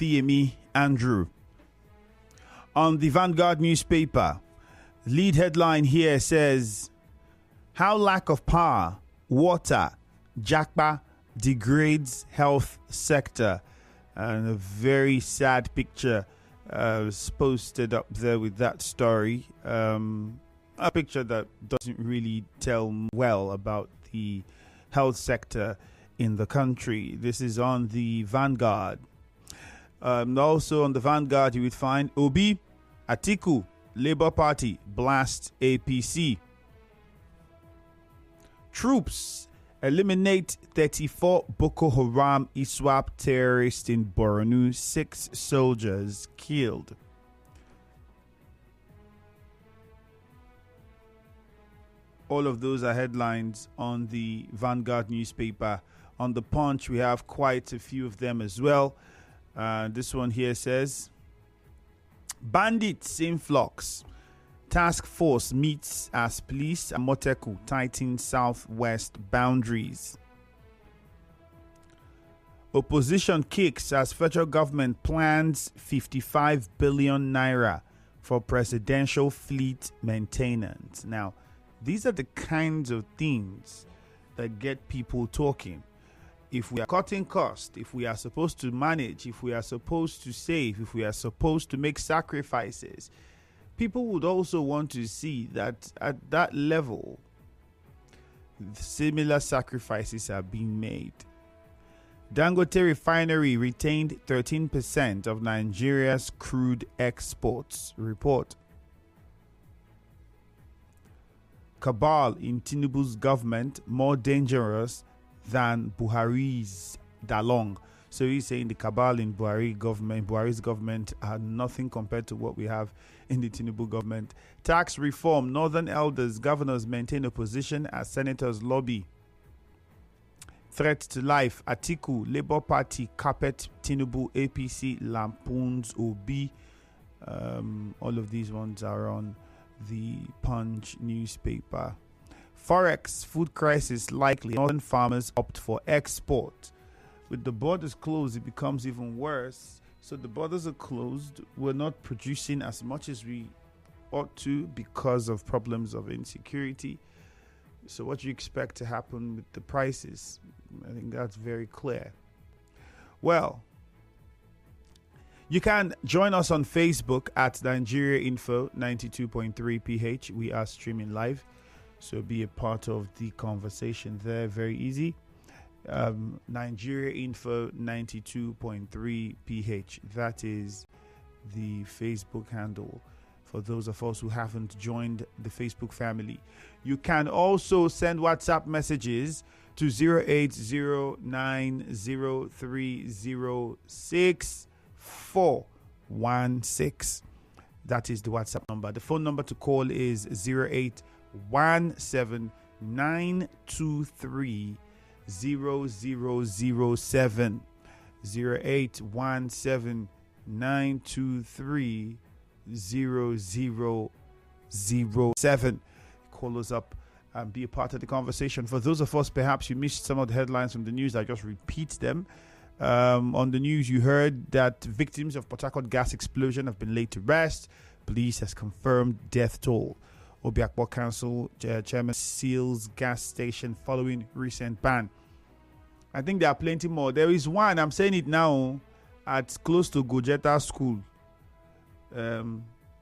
Othiyemi Andrew. On the Vanguard newspaper, lead headline here says, how lack of power, water, Japa degrades health sector. And a very sad picture was posted up there with that story. A picture that doesn't really tell well about the health sector in the country. This is on the Vanguard. Also on the Vanguard, you would find Obi, Atiku, Labour Party blast APC. Troops eliminate 34 Boko Haram ISWAP terrorists in Borno, 6 soldiers killed. All of those are headlines on the Vanguard newspaper. On the Punch, we have quite a few of them as well. This one here says, bandits in flux. Task force meets as police and Moteku tighten southwest boundaries. Opposition kicks as federal government plans 55 billion naira for presidential fleet maintenance. Now, these are the kinds of things that get people talking. If we are cutting costs, if we are supposed to manage, if we are supposed to save, if we are supposed to make sacrifices, people would also want to see that at that level, similar sacrifices are being made. Dangote Refinery retained 13% of Nigeria's crude exports, report. Cabal in Tinubu's government more dangerous than Buhari's Dalong. So he's saying the cabal in Buhari's government are nothing compared to what we have in the Tinubu government. Tax reform, northern elders, governors maintain opposition as senators lobby. Threat to life, Atiku, Labour Party, carpet Tinubu, APC, lampoons, Obi. All of these ones are on the Punch newspaper. Forex, food crisis likely. Northern farmers opt for export. With the borders closed, it becomes even worse. So the borders are closed. We're not producing as much as we ought to because of problems of insecurity. So what do you expect to happen with the prices? I think that's very clear. Well, you can join us on Facebook at Nigeria Info 92.3 PH. We are streaming live, so be a part of the conversation there. Very easy. Nigeria Info 92.3 PH. That is the Facebook handle for those of us who haven't joined the Facebook family. You can also send WhatsApp messages to 08090306416. That is the WhatsApp number. The phone number to call is 08179230007. 08179230007. Call us up and be a part of the conversation. For those of us, perhaps you missed some of the headlines from the news, I just repeat them. On the news, you heard that victims of Port Harcourt gas explosion have been laid to rest. Police has confirmed death toll. Obiakpo Council chairman seals gas station following recent ban. I think there are plenty more. There is one, I'm saying it now, at close to Gojeta School,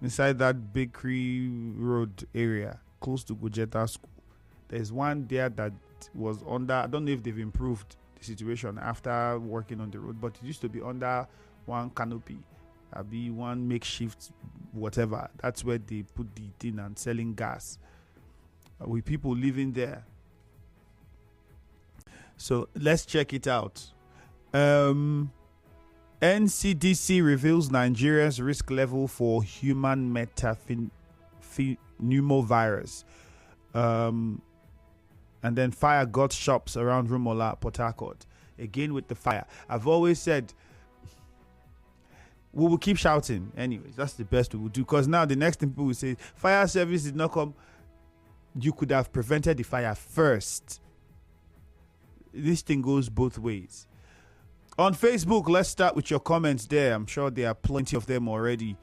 inside that Bakery Road area, close to Gojeta School. There's one there that was under, I don't know if they've improved the situation after working on the road, but it used to be under one canopy. Be one makeshift whatever. That's where they put the thing and selling gas with people living there. So let's check it out. NCDC reveals Nigeria's risk level for human metapneumovirus. And then fire got shops around Rumola, Port Harcourt. Again with the fire. I've always said we will keep shouting. Anyways, that's the best we will do. Because now the next thing people will say, fire service did not come. You could have prevented the fire first. This thing goes both ways. On Facebook, let's start with your comments there. I'm sure there are plenty of them already.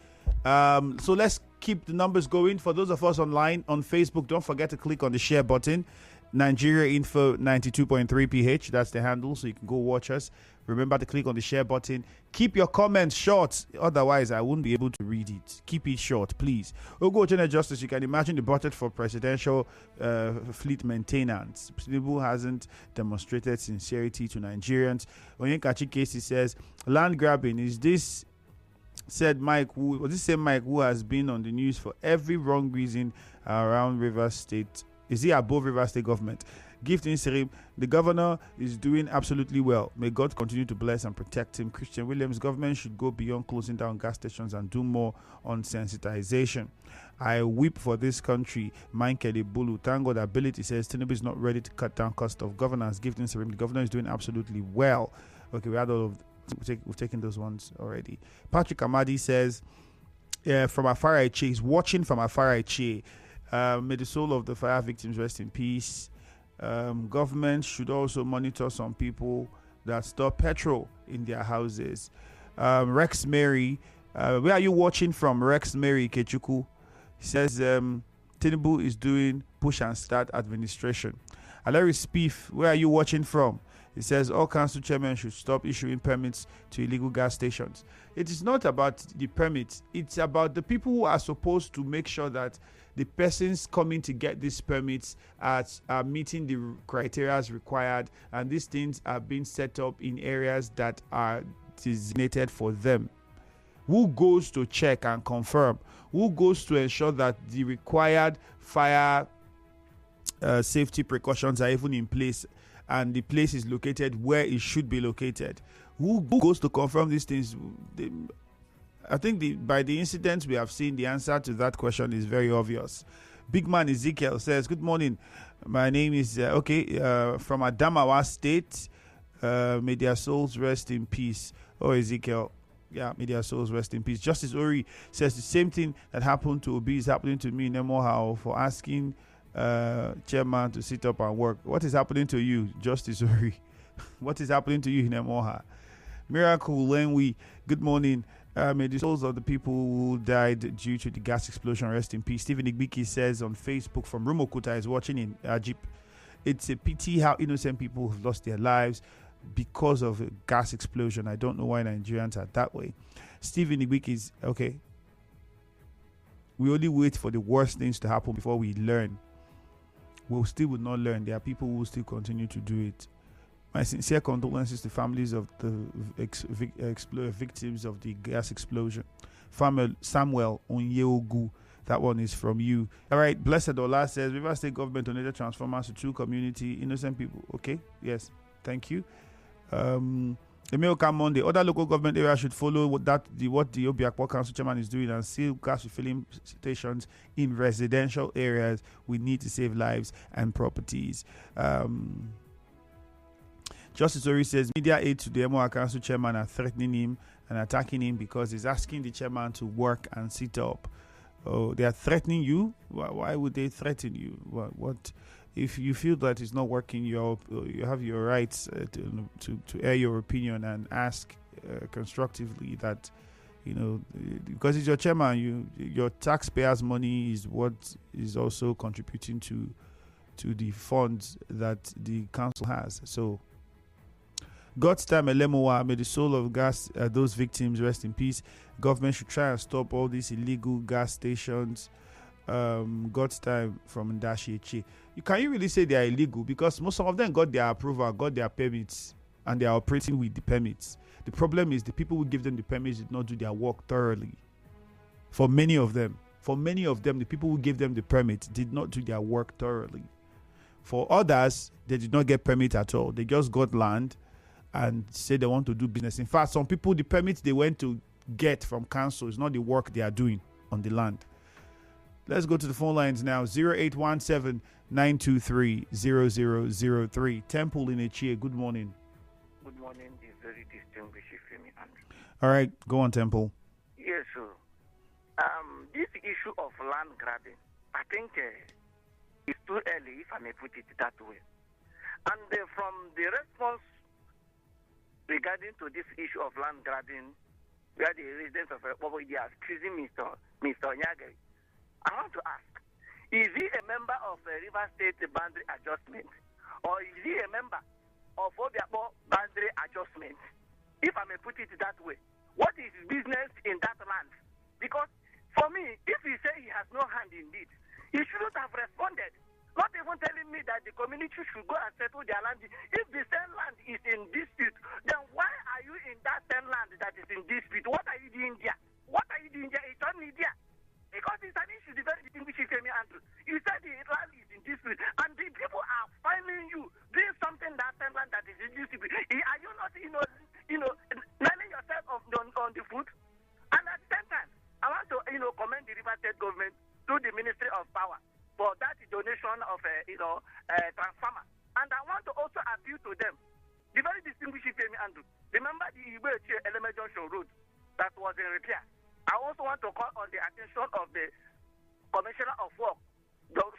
So let's keep the numbers going. For those of us online on Facebook, don't forget to click on the share button. Nigeria Info 92.3 PH. That's the handle, so you can go watch us. Remember to click on the share button. Keep your comments short, otherwise I won't be able to read it. Keep it short, please. Ogo General Justice, you can imagine the budget for presidential fleet maintenance. Tinubu hasn't demonstrated sincerity to Nigerians. Onyekachi Casey says, land grabbing, is this said Mike, who was this same Mike who has been on the news for every wrong reason around Rivers State? Is he above Rivers State government? Gift Insirim, the governor is doing absolutely well. May God continue to bless and protect him. Christian Williams, government should go beyond closing down gas stations and do more on sensitization. I weep for this country. Michael Bulu, thank God ability says Tinubu is not ready to cut down cost of governance. Gift Insirim, the governor is doing absolutely well. Okay, we had all of we've taken those ones already. Patrick Amadi says, from Afara he's watching from Afara. May the soul of the fire victims rest in peace. Government should also monitor some people that store petrol in their houses. Rex Mary, where are you watching from? Rex Mary Kechuku says Tinubu is doing push and start administration. Alary Spiff, where are you watching from? It says all council chairmen should stop issuing permits to illegal gas stations. It is not about the permits. It's about the people who are supposed to make sure that the persons coming to get these permits are meeting the criteria required, and these things are being set up in areas that are designated for them. Who goes to check and confirm? Who goes to ensure that the required fire safety precautions are even in place and the place is located where it should be located? Who goes to confirm these things? I think by the incidents we have seen, the answer to that question is very obvious. Big man Ezekiel says, good morning. My name is, from Adamawa State. May their souls rest in peace. Oh, Ezekiel. Yeah, may their souls rest in peace. Justice Ori says the same thing that happened to Obi is happening to me in Emoha for asking chairman to sit up and work. What is happening to you, Justice Ori? What is happening to you in Emoha? Miracle Lenwi, good morning. May the souls of the people who died due to the gas explosion rest in peace. Stephen Igbiki says on Facebook from Rumokuta is watching in Ajip. It's a pity how innocent people have lost their lives because of a gas explosion. I don't know why Nigerians are that way. Stephen Igbiki is okay. We only wait for the worst things to happen before we learn. We still would not learn. There are people who will still continue to do it. My sincere condolences to families of the victims of the gas explosion. Samuel Onyeogu, that one is from you. All right, Blessed Ola says, Rivers State government donated transformers to 2 community innocent people. Okay, yes, thank you. Emil Monday, other local government areas should follow what the Obiakpo Council Chairman is doing and seal gas refilling stations in residential areas. We need to save lives and properties. Justice Ori says media aid to the Emoha Council Chairman are threatening him and attacking him because he's asking the chairman to work and sit up. Oh, they are threatening you? Why would they threaten you? What? If you feel that it's not working, you have your rights to air your opinion and ask constructively that, because it's your chairman, your taxpayers' money is what is also contributing to the funds that the council has. So, God's time, Elemoa, may the soul of gas, those victims rest in peace. Government should try and stop all these illegal gas stations. God's time from Ndashi. Can you really say they are illegal? Because most of them got their approval, got their permits, and they are operating with the permits. The problem is the people who give them the permits did not do their work thoroughly. For many of them, the people who gave them the permits did not do their work thoroughly. For others, they did not get permit at all. They just got land and say they want to do business. In fact, some people, the permits they went to get from council is not the work they are doing on the land. Let's go to the phone lines now. 0817-923-0003. Temple in Echie, good morning. Good morning, the very distinguished Femi Andrew. All right, go on, Temple. Yes, sir. This issue of land grabbing, I think it's too early, if I may put it that way. And from the response regarding to this issue of land grabbing, where the residents of Bobo are accusing Mr. Onyage. I want to ask, is he a member of River State boundary adjustment, or is he a member of Obiabo boundary adjustment? If I may put it that way, what is his business in that land? Because for me, if he say he has no hand in it, he shouldn't have responded. Not even telling me that the community should go and settle their land. If the same land is in dispute, then why are you in that same land that is in dispute? What are you doing there? What are you doing there? It's on media. Because it's an issue, the very distinguished Femi Andrew. You said the land is in dispute, and the people are finding you doing something that same land that is in dispute. Are you not, nailing yourself on the foot? And at the same time, I want to, commend the River State government through the Ministry of Power for that donation of transformer. And I want to also appeal to them. The very distinguished Femi Andrew. Remember the Igwe Eleme Junction Road that was in repair. I also want to call on the attention of the Commissioner of Work, Dr.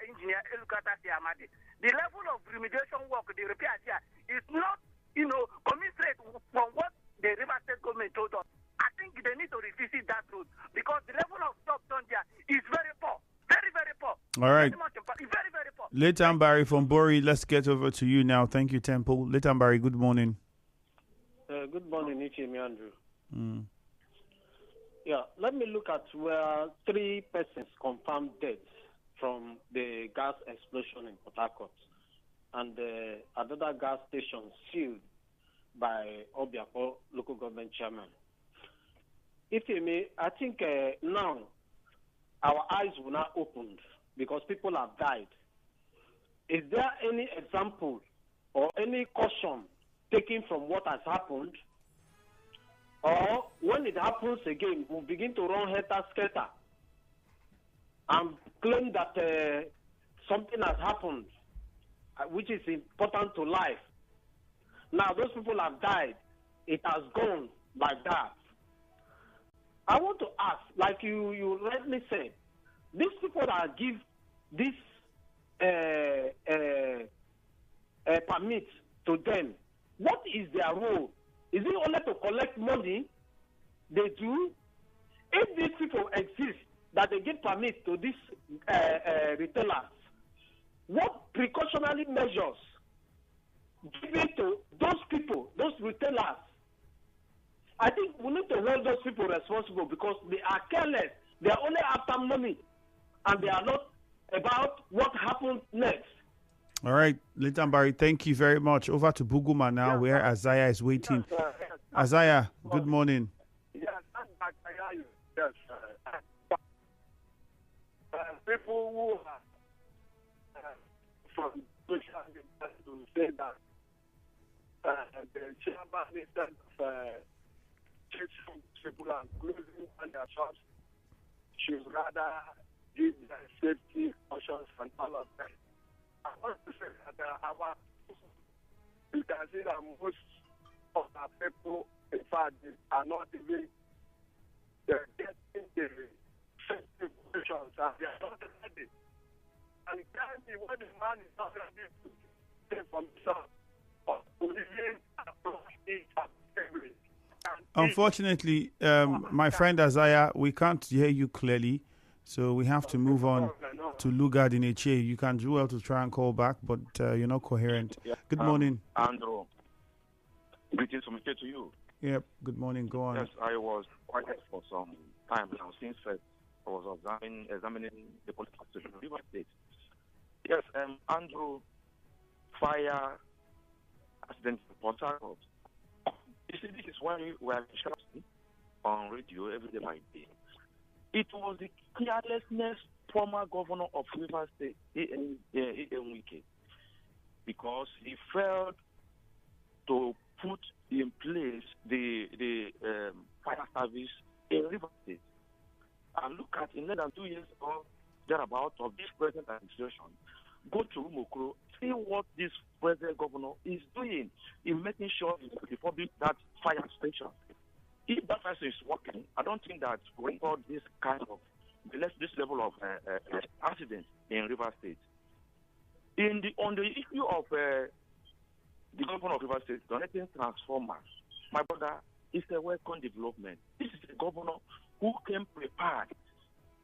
Engineer Elukata Siamadi. The level of remediation work, the repair here, is not, commensurate from what the River State government told us. I think they need to revisit that road because the level of job done there is very poor. Very, very poor. All right. Very, very poor. Leighton Barry from Bori, let's get over to you now. Thank you, Temple. Leighton Barry, good morning. Good morning, Ichimi Andrew. Yeah, let me look at where 3 persons confirmed deaths from the gas explosion in Port Harcourt and another gas station sealed by Obiako local government chairman. If you may, I think now our eyes will not open because people have died. Is there any example or any caution taken from what has happened? Or when it happens again, we'll begin to run helter-skelter and claim that something has happened, which is important to life. Now, those people have died. It has gone like that. I want to ask, like you rightly said, these people that give this permit to them, what is their role? Is it only to collect money? They do. If these people exist, that they give permit to these retailers, what precautionary measures given to those people, those retailers? I think we need to hold those people responsible because they are careless. They are only after money, and they are not about what happens next. All right, Leighton Barry, thank you very much. Over to Buguma now, where Isaiah is waiting. Isaiah, good morning. Yes, yes. People who are from social media to say that the chairman instead of teaching people and closing on their shops should rather give their safety cautions and all of that. I want to say that you can see that most of the people, in fact, are not even getting the safety cautions and they are not ready. And tell me what the man is not ready to say for himself or to even approach it as every. Unfortunately, my friend Isaiah, we can't hear you clearly, so we have to move on to Lugard in Eche. You can do well to try and call back, but you're not coherent. Yeah. Good morning. Andrew, greetings from here to you. Yep, good morning. Go on. Yes, I was quiet for some time now. Since first, I was examining the political situation in River State. Yes, Andrew, fire accident in Port Harcourt. You see, this is why we are shouting on radio every day by day. It was the carelessness former governor of River State, A.M. Wike, because he failed to put in place the fire service in River State. And look at, in less than 2 years ago, thereabout of this present administration, go to Rumokro, see what this present governor is doing in making sure he public that fire station. If that person is working, I don't think that we got this kind of this level of accident in River State. On the issue of the governor of River State donating transformers. My brother, it's a welcome development. This is a governor who came prepared,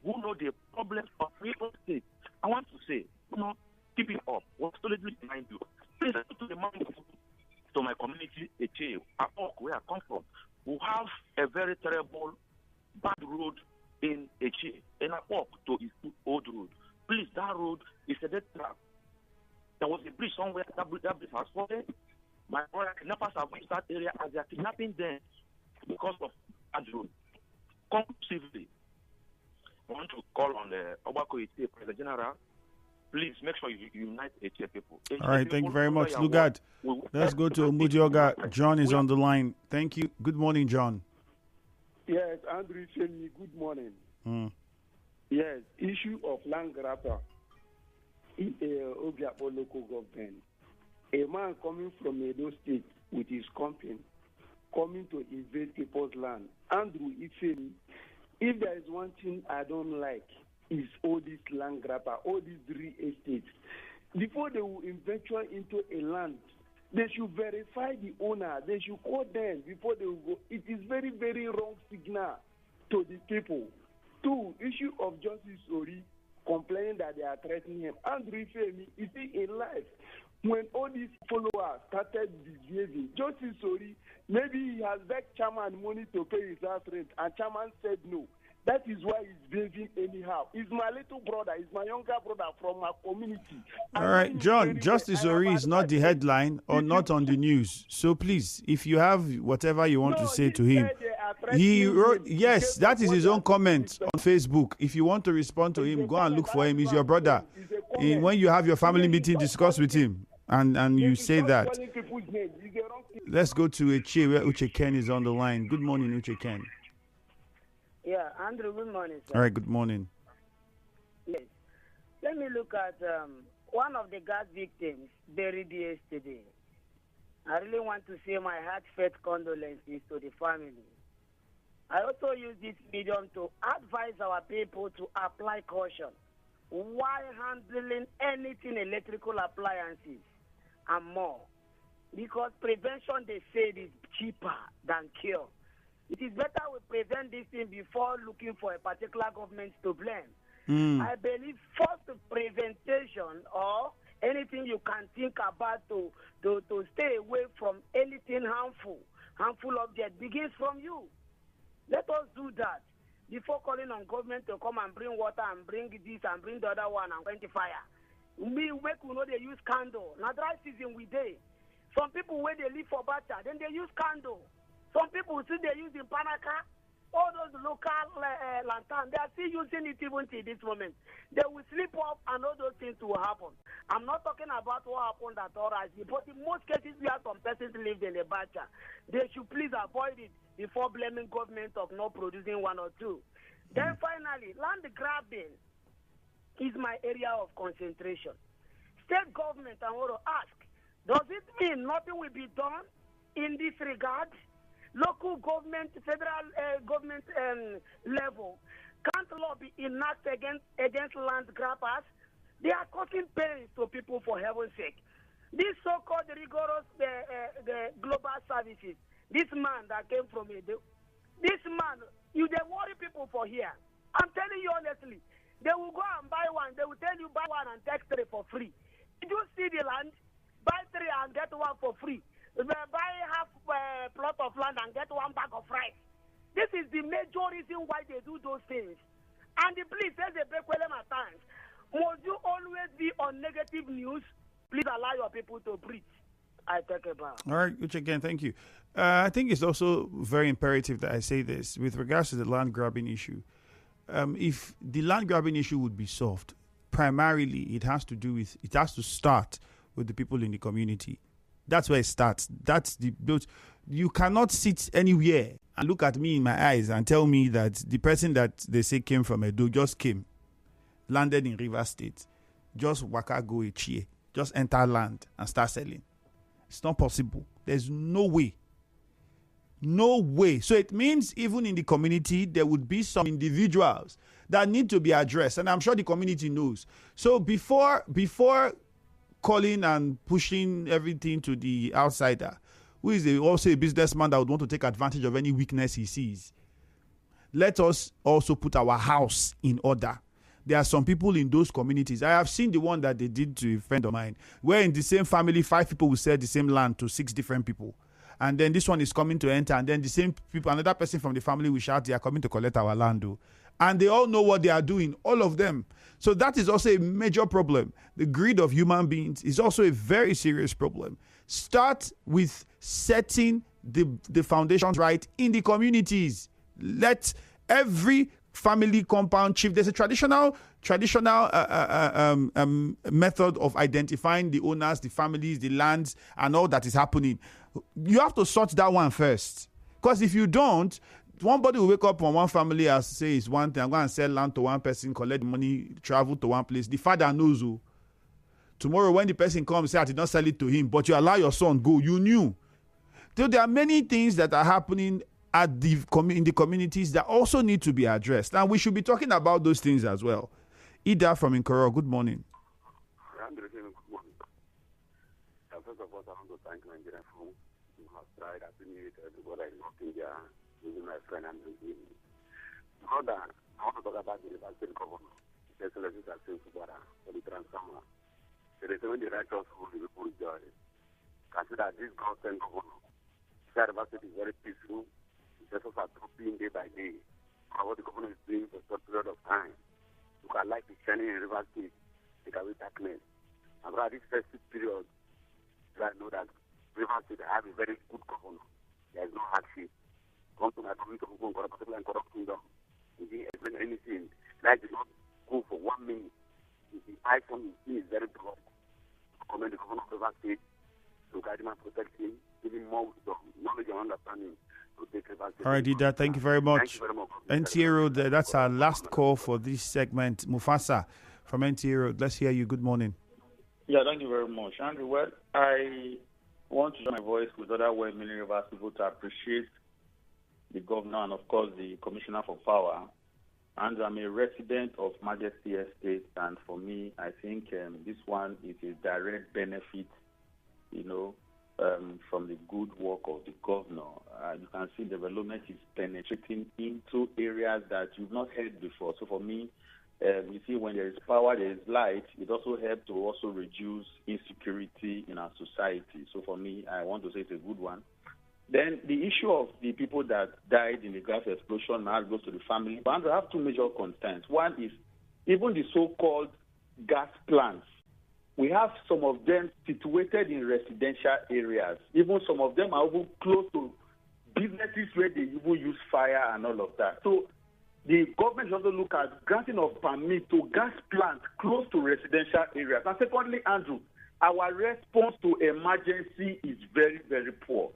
who know the problems of River State. I want to say, keep it up. We're solidly behind you. Please to remind you, to my community, Eche, where I come from, we have a very terrible, bad road in Eche, and I walk to his old road. Please, that road is a dead trap. There was a bridge somewhere, that bridge has fallen. My brother kidnappers have reached that area and they are kidnapping them because of that road. Conclusively, I want to call on the Obako Eche President General. Please make sure you unite Eche people. All right, thank you very much. Lugard, let's go to Omudioga. John is on the line. Thank you. Good morning, John. Yes, Andrew Femi, good morning. Yes, issue of land grabber in Obiapo local government. A man coming from Edo State with his company coming to invade people's land. Andrew Ifemi, if there is one thing I don't like, is all these land grabber, all these real estates. Before they will venture into a land, they should verify the owner. They should call them before they will go. It is very, very wrong signal to the people. 2, issue of Justice Ori complaining that they are threatening him. Andrew Ifemi, you see, in life, when all these followers started misbehaving, Justice Ori, maybe he has begged chairman money to pay his house rent, and chairman said no. That is why he's behaving anyhow. He's my little brother. He's my younger brother from my community. All right, John, Justice Ori is not the headline or not on the news. So please, if you have whatever you want to say to him, he wrote, yes, that is his own comment on Facebook. If you want to respond to him, go and look for him. He's your brother. When you have your family meeting, discuss with him. And you say that. Let's go to Eche, where Uche Ken is on the line. Good morning, Uche Ken. Yeah, Andrew, good morning, sir. All right, good morning. Yes. Let me look at one of the gas victims buried yesterday. I really want to say my heartfelt condolences to the family. I also use this medium to advise our people to apply caution while handling anything electrical appliances and more. Because prevention, they say, is cheaper than cure. It is better we prevent this thing before looking for a particular government to blame. I believe first prevention or anything you can think about to stay away from anything harmful object begins from you. Let us do that before calling on government to come and bring water and bring this and bring the other one and quench fire. We know they use candle. Now dry season we day. Some people where they live for bacha, then they use candle. Some people see they use in Panaka, all those local lanterns, they are still using it even till this moment. They will slip off and all those things will happen. I'm not talking about what happened at Orazi, but in most cases we have some persons lived in a bacha. They should please avoid it before blaming government of not producing one or two. Then finally, land grabbing is my area of concentration. State government, I want to ask, does it mean nothing will be done in this regard? Local government, federal government level, can't law be enacted against land grabbers? They are causing pain to people, for heaven's sake. This so-called rigorous the global services, this man that came from Edo, this man, they worry people for here. I'm telling you honestly, they will go and buy one. They will tell you buy one and take 3 for free. Did you see the land? Buy 3 and get 1 for free. Buy half plot of land and get 1 bag of rice. This is the major reason why they do those things. And please, there's a break at times. Must you always be on negative news? Please allow your people to breathe. I take a bow. All right, which again, thank you. I think it's also very imperative that I say this with regards to the land grabbing issue. If the land grabbing issue would be solved, primarily it has to start with the people in the community. That's where it starts. You cannot sit anywhere and look at me in my eyes and tell me that the person that they say came from Edo just came, landed in River State, just waka go Eche, just enter land and start selling. It's not possible. There's no way. No way. So it means even in the community, there would be some individuals that need to be addressed. And I'm sure the community knows. So before calling and pushing everything to the outsider, who is also a businessman that would want to take advantage of any weakness he sees. Let us also put our house in order. There are some people in those communities. I have seen the one that they did to a friend of mine, where in the same family, 5 people will sell the same land to 6 different people. And then this one is coming to enter, and then the same people, another person from the family will shout, they are coming to collect our land. And they all know what they are doing, all of them. So that is also a major problem. The greed of human beings is also a very serious problem. Start with setting the foundations right in the communities. Let every family compound chief, there's a traditional method of identifying the owners, the families, the lands, and all that is happening. You have to sort that one first. Because if you don't, somebody will wake up from one family and say it's one thing, I'm going to sell land to one person, collect money, travel to one place. The father knows who. Tomorrow when the person comes, say I did not sell it to him, but you allow your son go, you knew. So there are many things that are happening in the communities that also need to be addressed. And we should be talking about those things as well. Ida from Nkoro, good morning. Good morning. First of all, I want to thank Nigeria for has tried what I looked in there with my friend and with Brother, I want to talk about the University Governor. The Excellencies are saying for the transformer. There is only the righteous who will be joy. Consider this government governor. The university is very peaceful. The just are dropping day by day. What the government is doing for a short period of time. You can like the shining in River State, take away darkness. And for this festive period, I know that River State have a very good governor. There is no hardship. Come to my community, particularly in Corrupt Kingdom. If you explain anything, life did not go for 1 minute. If the iPhone is very broad, commend the governor of River State to guide him and protect him, give him more wisdom, knowledge and understanding. All right, Ida, thank you very much. Thank you very much. NTA Road, that's our last call for this segment. Mufasa from NTA Road, let's hear you. Good morning. Yeah, thank you very much. Andrew, well, I want to join my voice with other well-meaning Rivers people to appreciate the governor and, of course, the commissioner for power. And I'm a resident of Majesty Estate, and for me, I think this one is a direct benefit, from the good work of the governor. You can see development is penetrating into areas that you've not heard before. So for me, you see, when there is power, there is light. It also helps to also reduce insecurity in our society. So for me, I want to say it's a good one. Then the issue of the people that died in the gas explosion now goes to the family. But I have 2 major concerns. One is even the so-called gas plants. We have some of them situated in residential areas. Even some of them are even close to businesses where they even use fire and all of that. So the government should also look at granting of permit to gas plants close to residential areas. And secondly, Andrew, our response to emergency is very, very poor.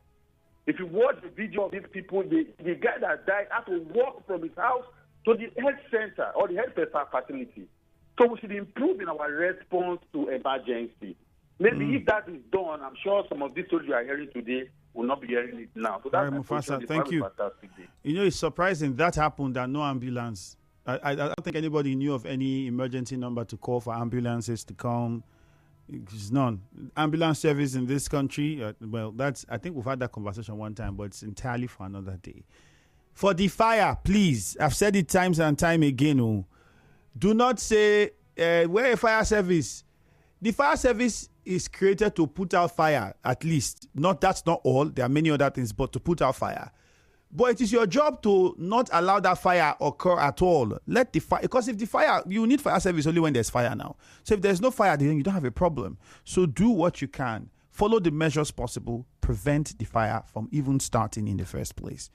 If you watch the video of these people, the guy that died had to walk from his house to the health center or the health facility. So we should improve in our response to emergency. Maybe if that is done, I'm sure some of these stories you are hearing today will not be hearing it now. So that's Mufasa, thank you. It's surprising that happened and no ambulance. I don't think anybody knew of any emergency number to call for ambulances to come. It's none. Ambulance service in this country, I think we've had that conversation one time, but it's entirely for another day. For the fire, please, I've said it times and time again, do not say, we're a fire service. The fire service is created to put out fire, at least. That's not all. There are many other things, but to put out fire. But it is your job to not allow that fire occur at all. Let the fire, because if the fire, you need fire service only when there's fire now. So if there's no fire, then you don't have a problem. So do what you can. Follow the measures possible. Prevent the fire from even starting in the first place.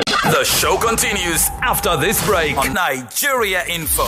The show continues after this break on Nigeria Info.